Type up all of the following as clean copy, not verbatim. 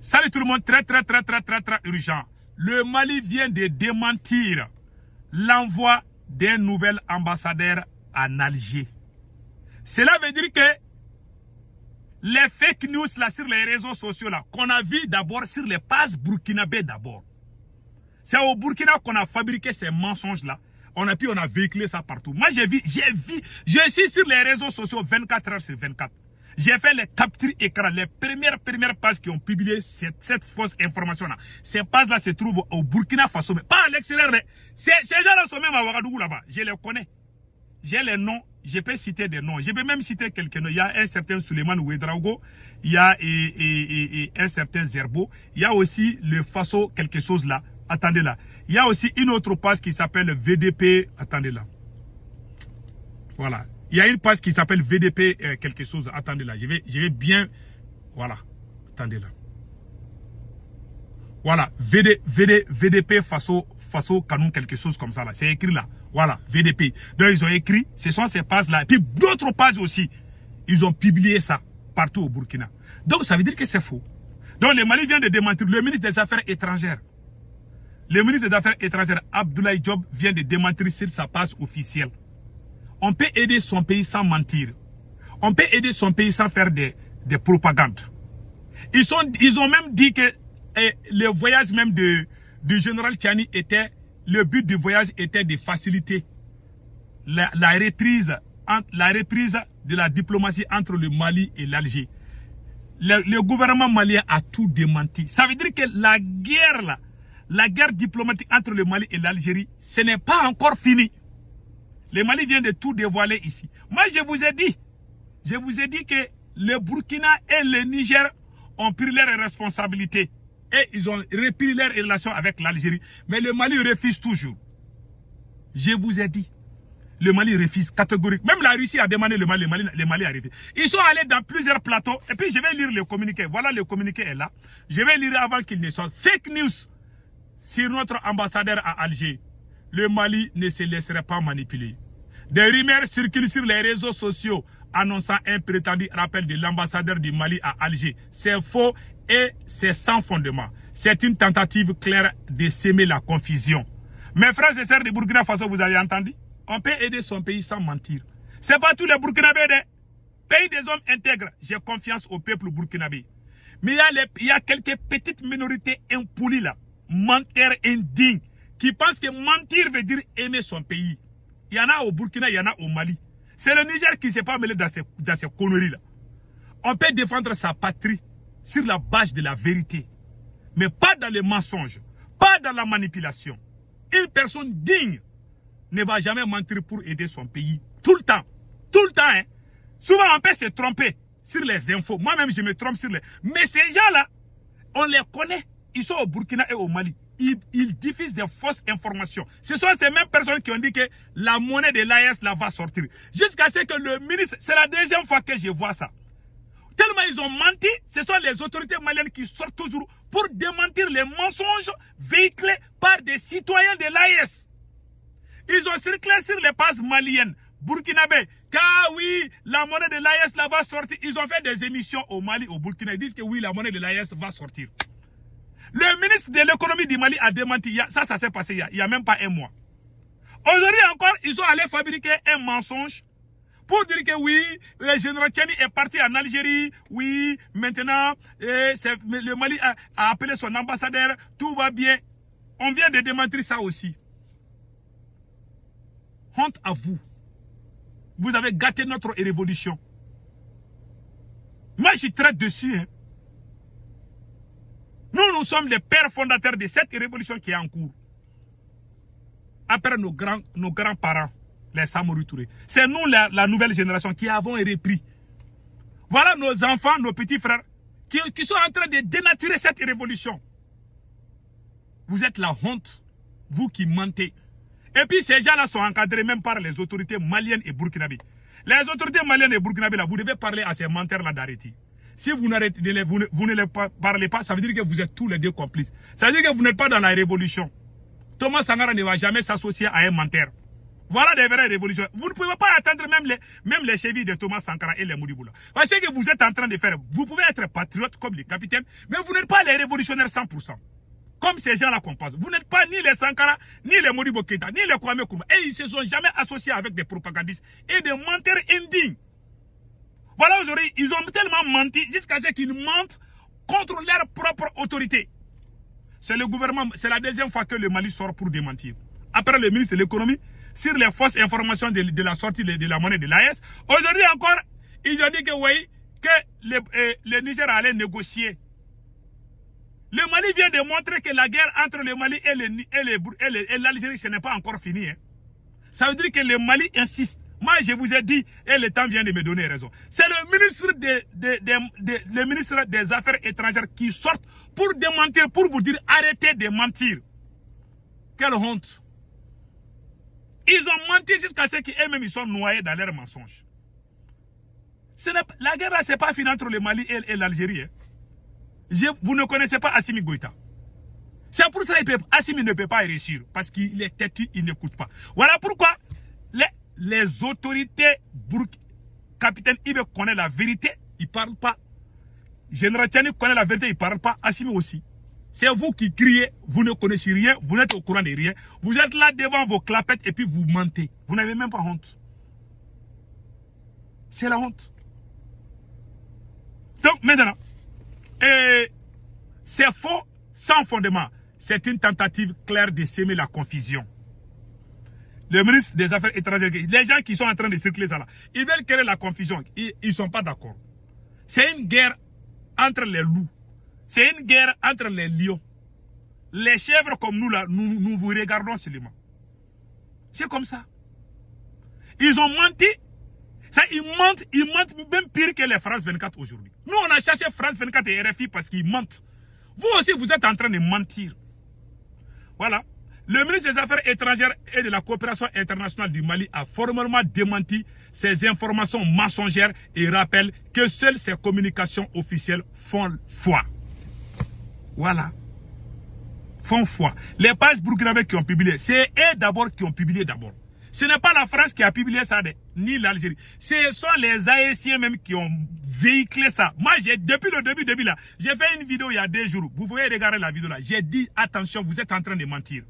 Salut tout le monde, très urgent. Le Mali vient de démentir l'envoi d'un nouvel ambassadeur en Alger. Cela veut dire que les fake news là sur les réseaux sociaux là, qu'on a vu d'abord sur les pages burkinabés d'abord. C'est au Burkina qu'on a fabriqué ces mensonges là. On a véhiculé ça partout. Moi je suis sur les réseaux sociaux 24 heures sur 24. J'ai fait les captures écran, les premières pages qui ont publié cette fausse information-là. Ces pages-là se trouvent au Burkina Faso, mais pas à l'extérieur. Ces gens-là sont même à Ouagadougou là-bas. Je les connais. J'ai les noms, je peux citer des noms. Je peux même citer quelques noms. Il y a un certain Suleiman Ouedraogo, il y a un certain Zerbo, il y a aussi le Faso quelque chose là. Attendez là. Il y a aussi une autre page qui s'appelle VDP. Attendez là. Voilà. Il y a une page qui s'appelle VDP quelque chose. Attendez là, je vais bien... Voilà, attendez là. Voilà, VDP Faso Canon quelque chose comme ça là. C'est écrit là. Voilà, VDP. Donc ils ont écrit, ce sont ces pages là. Et puis d'autres pages aussi. Ils ont publié ça partout au Burkina. Donc ça veut dire que c'est faux. Donc le Mali vient de démentir. Le ministre des Affaires étrangères. Le ministre des Affaires étrangères, Abdoulaye Diop, vient de démentir sur sa page officielle. On peut aider son pays sans mentir. On peut aider son pays sans faire des propagandes. Ils ont même dit que le voyage même du général Tiani était, le but du voyage était de faciliter la reprise de la diplomatie entre le Mali et l'Alger. Le gouvernement malien a tout démenti. Ça veut dire que la guerre diplomatique entre le Mali et l'Algérie, ce n'est pas encore fini. Le Mali vient de tout dévoiler ici. Moi, je vous ai dit que le Burkina et le Niger ont pris leurs responsabilités. Et ils ont repris leurs relations avec l'Algérie. Mais le Mali refuse toujours. Je vous ai dit. Le Mali refuse catégoriquement. Même la Russie a demandé le Mali a refusé. Ils sont allés dans plusieurs plateaux. Et puis, je vais lire le communiqué. Voilà, le communiqué est là. Je vais lire avant qu'il ne sorte. Fake news sur notre ambassadeur à Alger. Le Mali ne se laisserait pas manipuler. Des rumeurs circulent sur les réseaux sociaux annonçant un prétendu rappel de l'ambassadeur du Mali à Alger. C'est faux et c'est sans fondement. C'est une tentative claire de s'aimer la confusion. Mes frères et sœurs de Burkina Faso, vous avez entendu? On peut aider son pays sans mentir. C'est pas tous les Burkinabés, pays des hommes intègres. J'ai confiance au peuple burkinabé. Mais il y a quelques petites minorités impolies là, menteurs indignes, qui pensent que mentir veut dire aimer son pays. Il y en a au Burkina, il y en a au Mali. C'est le Niger qui ne s'est pas mêlé dans ces conneries-là. On peut défendre sa patrie sur la base de la vérité. Mais pas dans les mensonges, pas dans la manipulation. Une personne digne ne va jamais mentir pour aider son pays. Tout le temps. Tout le temps. Hein. Souvent, on peut se tromper sur les infos. Moi-même, je me trompe sur les... Mais ces gens-là, on les connaît. Ils sont au Burkina et au Mali. Ils diffusent des fausses informations. Ce sont ces mêmes personnes qui ont dit que la monnaie de l'AES va sortir. Jusqu'à ce que le ministre... C'est la deuxième fois que je vois ça. Tellement ils ont menti, ce sont les autorités maliennes qui sortent toujours pour démentir les mensonges véhiculés par des citoyens de l'AES. Ils ont circulé sur les pages maliennes, burkinabé, car oui, la monnaie de l'AES va sortir. Ils ont fait des émissions au Mali, au Burkina. Ils disent que oui, la monnaie de l'AES va sortir. Le ministre de l'économie du Mali a démenti. Ça s'est passé il n'y a même pas un mois. Aujourd'hui encore, ils sont allés fabriquer un mensonge pour dire que oui, le général Tiani est parti en Algérie. Oui, maintenant, le Mali a appelé son ambassadeur. Tout va bien. On vient de démentir ça aussi. Honte à vous. Vous avez gâté notre révolution. Moi, je suis très déçu. Hein. Nous sommes les pères fondateurs de cette révolution qui est en cours. Après nos grands-parents, les Samori Touré. C'est nous, la nouvelle génération, qui avons repris. Voilà nos enfants, nos petits frères, qui sont en train de dénaturer cette révolution. Vous êtes la honte, vous qui mentez. Et puis ces gens-là sont encadrés même par les autorités maliennes et burkinabées. Les autorités maliennes et burkinabées, là, vous devez parler à ces menteurs-là d'arrêter. Si vous ne les parlez pas, ça veut dire que vous êtes tous les deux complices. Ça veut dire que vous n'êtes pas dans la révolution. Thomas Sankara ne va jamais s'associer à un menteur. Voilà des vrais révolutionnaires. Vous ne pouvez pas attendre même les chevilles de Thomas Sankara et les Modiboula. Parce que vous êtes en train de faire, vous pouvez être patriote comme les capitaines, mais vous n'êtes pas les révolutionnaires 100%. Comme ces gens-là qu'on pense. Vous n'êtes pas ni les Sankara, ni les Modibo Keïta, ni les Kwame Nkrumah. Et ils ne se sont jamais associés avec des propagandistes et des menteurs indignes. Voilà, aujourd'hui, ils ont tellement menti jusqu'à ce qu'ils mentent contre leur propre autorité. C'est le gouvernement, c'est la deuxième fois que le Mali sort pour démentir. Après le ministre de l'économie, sur les fausses informations de la sortie de la monnaie de l'AES. Aujourd'hui encore, ils ont dit que oui, que le Niger allait négocier. Le Mali vient de montrer que la guerre entre le Mali et l'Algérie, ce n'est pas encore fini. Hein. Ça veut dire que le Mali insiste. Moi, je vous ai dit, et le temps vient de me donner raison. C'est le ministre des Affaires étrangères qui sort pour démentir, pour vous dire arrêtez de mentir. Quelle honte. Ils ont menti jusqu'à ce qu'eux-mêmes ils sont noyés dans leurs mensonges. La guerre, ce n'est pas fini entre le Mali et l'Algérie. Hein. Vous ne connaissez pas Assimi Goïta. C'est pour ça qu'Assimi ne peut pas réussir. Parce qu'il est têtu, il n'écoute pas. Voilà pourquoi les autorités capitaine Ibe connaît la vérité, il ne parle pas. Général Tchani connaît la vérité, il ne parle pas. Assimi aussi. C'est vous qui criez, vous ne connaissez rien, vous n'êtes au courant de rien. Vous êtes là devant vos clapettes et puis vous mentez. Vous n'avez même pas honte. C'est la honte. Donc maintenant, c'est faux, sans fondement. C'est une tentative claire de semer la confusion. Le ministre des Affaires étrangères, les gens qui sont en train de circuler ça là, ils veulent créer la confusion. Ils ne sont pas d'accord. C'est une guerre entre les loups. C'est une guerre entre les lions. Les chèvres comme nous là, nous vous regardons seulement. C'est comme ça. Ils ont menti. Ça, ils mentent même pire que les France 24 aujourd'hui. Nous, on a chassé France 24 et RFI parce qu'ils mentent. Vous aussi, vous êtes en train de mentir. Voilà. Le ministre des Affaires étrangères et de la coopération internationale du Mali a formellement démenti ces informations mensongères et rappelle que seules ces communications officielles font foi. Voilà. Font foi. Les pages burkinabés qui ont publié, c'est eux d'abord qui ont publié d'abord. Ce n'est pas la France qui a publié ça, ni l'Algérie. Ce sont les Haïtiens même qui ont véhiculé ça. Moi, depuis le début là, j'ai fait une vidéo il y a 2 jours. Vous pouvez regarder la vidéo là. J'ai dit, attention, vous êtes en train de mentir.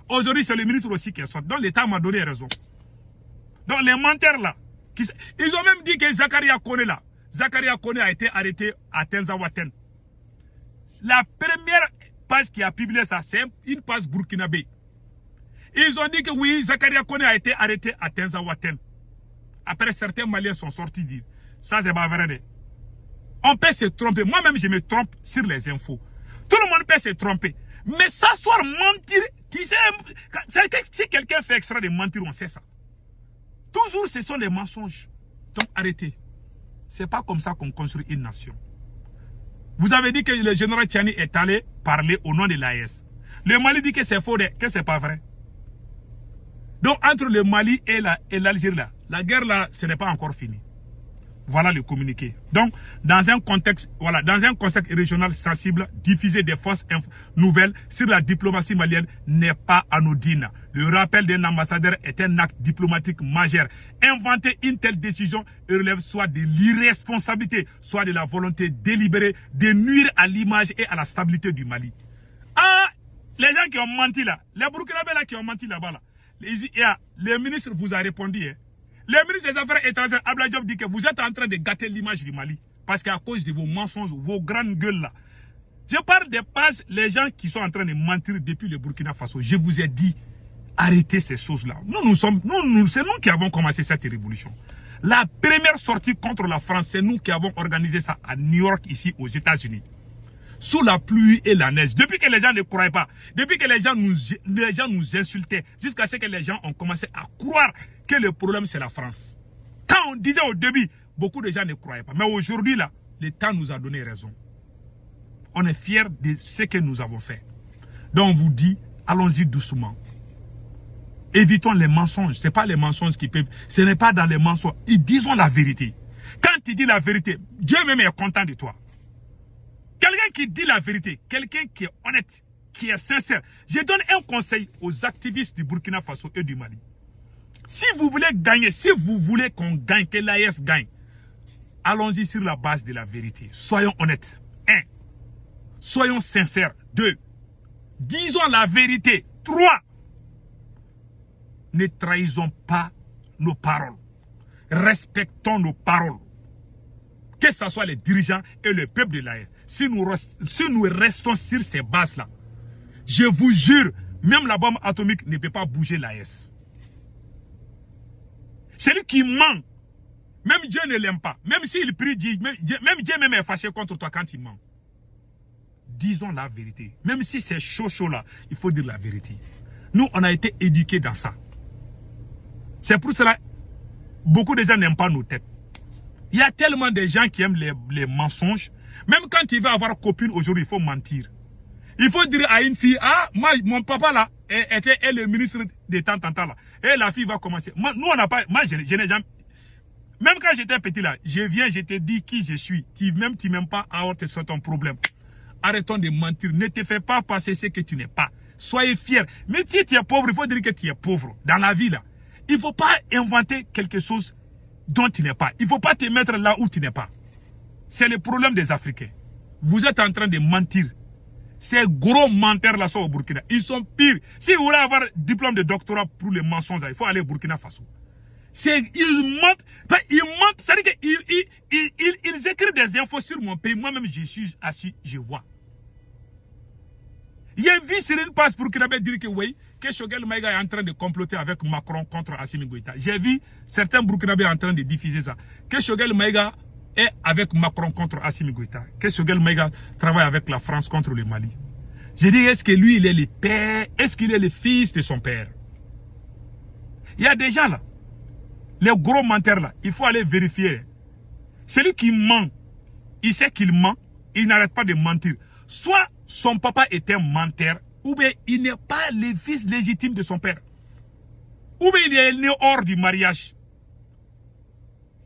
Aujourd'hui, c'est le ministre aussi qui est sorti. Donc, l'État m'a donné raison. Donc, les menteurs là, ils ont même dit que Zakaria Kone là, Zakaria Kone a été arrêté à Tenzawaten. La première page qui a publié ça, c'est une page burkinabé. Ils ont dit que oui, Zakaria Kone a été arrêté à Tenzawaten. Après, certains Maliens sont sortis dire. Ça, c'est pas vrai. On peut se tromper. Moi-même, je me trompe sur les infos. Tout le monde peut se tromper. Mais s'asseoir, mentir, si quelqu'un fait exprès de mentir, on sait ça. Toujours, ce sont les mensonges. Donc, arrêtez. C'est pas comme ça qu'on construit une nation. Vous avez dit que le général Tchani est allé parler au nom de l'AES. Le Mali dit que c'est faux, que c'est pas vrai. Donc, entre le Mali et l'Algérie, la guerre là, ce n'est pas encore fini. Voilà le communiqué. Donc, dans un contexte régional sensible, diffuser des fausses nouvelles sur la diplomatie malienne n'est pas anodine. Le rappel d'un ambassadeur est un acte diplomatique majeur. Inventer une telle décision relève soit de l'irresponsabilité, soit de la volonté délibérée de nuire à l'image et à la stabilité du Mali. Ah, les gens qui ont menti là, les Burkinabés là qui ont menti là-bas là, le ministre vous a répondu. Hein. Le ministre des Affaires étrangères, Abla Diop, dit que vous êtes en train de gâter l'image du Mali. Parce qu'à cause de vos mensonges, vos grandes gueules là. Je parle des pages, les gens qui sont en train de mentir depuis le Burkina Faso. Je vous ai dit, arrêtez ces choses-là. C'est nous qui avons commencé cette révolution. La première sortie contre la France, c'est nous qui avons organisé ça à New York, ici aux États-Unis. Sous la pluie et la neige. Depuis que les gens ne croyaient pas, depuis que les gens nous insultaient, jusqu'à ce que les gens ont commencé à croire que le problème c'est la France. Quand on disait au début, beaucoup de gens ne croyaient pas. Mais aujourd'hui là, l'État nous a donné raison. On est fiers de ce que nous avons fait. Donc on vous dit, allons-y doucement. Évitons les mensonges. Ce n'est pas les mensonges qui peuvent. Ce n'est pas dans les mensonges. Disons la vérité. Quand tu dis la vérité, Dieu même est content de toi. Quelqu'un qui dit la vérité, quelqu'un qui est honnête, qui est sincère. Je donne un conseil aux activistes du Burkina Faso et du Mali. Si vous voulez gagner, si vous voulez qu'on gagne, que l'AES gagne, allons-y sur la base de la vérité. Soyons honnêtes. 1. Soyons sincères. 2. Disons la vérité. 3. Ne trahissons pas nos paroles. Respectons nos paroles. Que ce soit les dirigeants et le peuple de l'AES. Si nous restons sur ces bases-là, je vous jure, même la bombe atomique ne peut pas bouger l'AES. Celui qui ment, même Dieu ne l'aime pas. Même s'il prie Dieu, même Dieu même est fâché contre toi quand il ment. Disons la vérité. Même si c'est chaud là, il faut dire la vérité. Nous, on a été éduqués dans ça. C'est pour cela beaucoup de gens n'aiment pas nos têtes. Il y a tellement de gens qui aiment les mensonges. Même quand il va avoir copine aujourd'hui, il faut mentir. Il faut dire à une fille, ah, moi, mon papa là, est le ministre de tant là. Et la fille va commencer. Moi, nous, on n'a pas, moi, je n'ai jamais. Même quand j'étais petit là, je viens, je te dis qui je suis. Tu m'aimes pas, alors c'est ton problème. Arrêtons de mentir. Ne te fais pas passer ce que tu n'es pas. Soyez fiers. Mais si tu es pauvre, il faut dire que tu es pauvre. Dans la vie là, il ne faut pas inventer quelque chose dont tu n'es pas. Il ne faut pas te mettre là où tu n'es pas. C'est le problème des Africains. Vous êtes en train de mentir. Ces gros menteurs là sont au Burkina. Ils sont pires. Si vous voulez avoir diplôme de doctorat pour les mensonges, il faut aller au Burkina Faso. Ils mentent. Ils mentent. C'est-à-dire qu'ils écrivent des infos sur mon pays. Moi-même, je suis assis, je vois. Il y a vu sur une page burkinabé dire que oui, que Choguel Maïga est en train de comploter avec Macron contre Assimi Goïta. J'ai vu certains burkinabés en train de diffuser ça. Que Choguel Maïga est avec Macron contre Assimi Goïta. Que Choguel Maïga travaille avec la France contre le Mali. J'ai dit, est-ce que lui, il est le père? Est-ce qu'il est le fils de son père? Il y a des gens là, les gros menteurs là, il faut aller vérifier. Celui qui ment, il sait qu'il ment, il n'arrête pas de mentir. Soit son papa était un menteur, ou bien il n'est pas le fils légitime de son père. Ou bien il est né hors du mariage.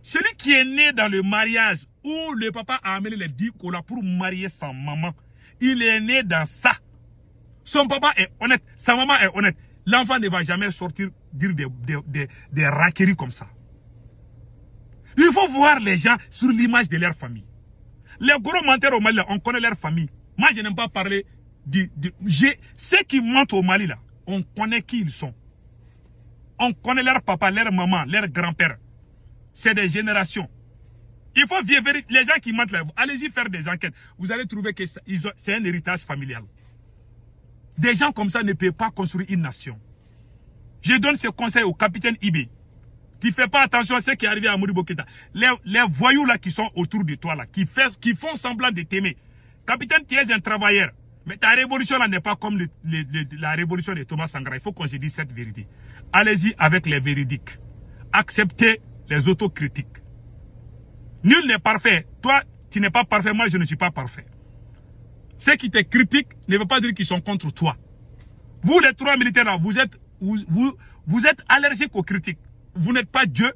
Celui qui est né dans le mariage, où le papa a amené les 10 colas pour marier sa maman, il est né dans ça. Son papa est honnête, sa maman est honnête. L'enfant ne va jamais sortir dire des raqueries comme ça. Il faut voir les gens sur l'image de leur famille. Les gros menteurs au Mali, on connaît leur famille. Moi, je n'aime pas parler ceux qui mentent au Mali, là, on connaît qui ils sont. On connaît leur papa, leur maman, leur grand-père. C'est des générations. Il faut vérifier. Les gens qui mentent là, allez-y faire des enquêtes. Vous allez trouver que c'est un héritage familial. Des gens comme ça ne peuvent pas construire une nation. Je donne ce conseil au capitaine Ibé. Tu ne fais pas attention à ce qui est arrivé à Modibo Keïta. Les voyous là qui sont autour de toi, là, qui font semblant de t'aimer. Capitaine, tu es un travailleur. Mais ta révolution là n'est pas comme la révolution de Thomas Sankara. Il faut qu'on se dise cette vérité. Allez-y avec les véridiques. Acceptez les autocritiques. Nul n'est parfait. Toi, tu n'es pas parfait. Moi, je ne suis pas parfait. Ceux qui te critiquent ne veut pas dire qu'ils sont contre toi. Vous, les 3 militaires là, vous êtes allergiques aux critiques. Vous n'êtes pas Dieu.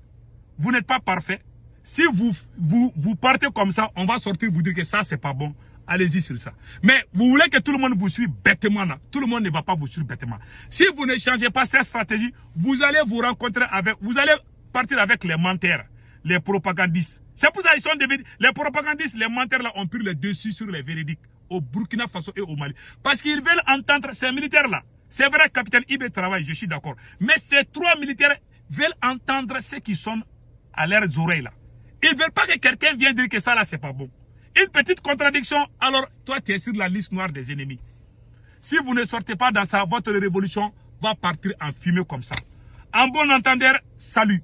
Vous n'êtes pas parfait. Si vous partez comme ça, on va sortir vous dire que ça, c'est pas bon. Allez-y sur ça. Mais vous voulez que tout le monde vous suive bêtement là. Tout le monde ne va pas vous suivre bêtement. Si vous ne changez pas cette stratégie, vous allez vous rencontrer avec, vous allez partir avec les menteurs, les propagandistes. C'est pour ça qu'ils sont devenus, les propagandistes, les menteurs là ont pris le dessus sur les véridiques au Burkina Faso et au Mali. Parce qu'ils veulent entendre ces militaires là. C'est vrai, capitaine Ibé travaille, je suis d'accord. Mais ces 3 militaires veulent entendre ce qui sonne à leurs oreilles là. Ils ne veulent pas que quelqu'un vienne dire que ça là c'est pas bon. Une petite contradiction, alors toi tu es sur la liste noire des ennemis. Si vous ne sortez pas dans ça, votre révolution va partir en fumée comme ça. En bon entendeur, salut.